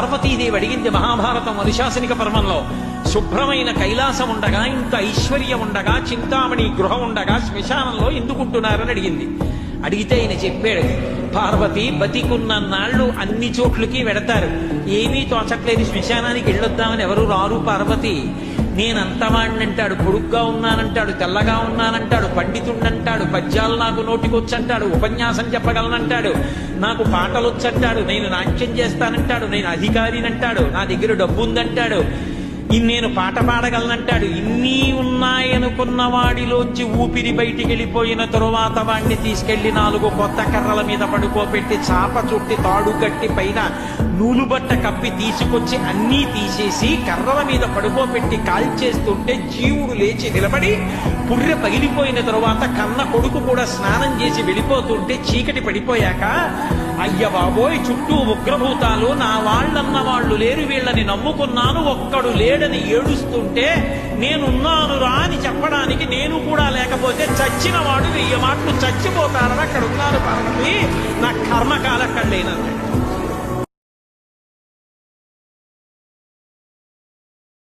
పార్వతీదేవి అడిగింది మహాభారతం అనుశాసనిక పర్వంలో, శుభ్రమైన కైలాసం ఉండగా, ఇంత ఐశ్వర్యం ఉండగా, చింతామణి గృహం ఉండగా శ్మశానంలో ఎందుకుంటున్నారని అడిగింది. అడిగితే ఆయన చెప్పాడు, పార్వతి బతికున్న నాళ్ళు అన్ని చోట్లకి వెడతారు, ఏమీ తోచట్లేదు, శ్మశానానికి వెళ్ళొద్దామని ఎవరు రారు పార్వతి. నేనంతవాణ్ణంటాడు, పొడుగ్గా ఉన్నానంటాడు, తెల్లగా ఉన్నానంటాడు, పండితుణ్ణంటాడు, పద్యాలు నాకు నోటికొచ్చంటాడు, ఉపన్యాసం చెప్పగలనంటాడు, నాకు పాటలొచ్చంటాడు, నేను నాట్యం చేస్తానంటాడు, నేను అధికారినంటాడు, నా దగ్గర డబ్బు ఉందంటాడు, నేను పాట పాడగలనంటాడు. ఇన్ని ఉన్నాయనుకున్న వాడిలోంచి ఊపిరి బయటికి వెళ్ళిపోయిన తరువాత వాడిని తీసుకెళ్లి 4 కొత్త కర్రల మీద పడుకోబెట్టి చాప చుట్టి తాడు కట్టి పైన నూలుబట్ట కప్పి తీసుకొచ్చి అన్నీ తీసేసి కర్రల మీద పడుకోబెట్టి కాల్చేస్తుంటే జీవుడు లేచి నిలబడి పుర్రె పగిలిపోయిన తరువాత కన్న కొడుకు కూడా స్నానం చేసి వెళ్ళిపోతుంటే చీకటి పడిపోయాక, అయ్య బాబోయ్ చుట్టూ ఉగ్రభూతాలు, నా వాళ్ళన్న వాళ్ళు లేరు, వీళ్ళని నమ్ముకున్నాను, ఒక్కడు లేడని ఏడుస్తుంటే నేనున్నాను రా అని చెప్పడానికి నేను కూడా లేకపోతే చచ్చిన వాడు 1000 మాటలు చచ్చిపోతారని అక్కడ ఉన్నారు పార్వతి, నా కర్మకాలక్కడ లేనన్నాడు.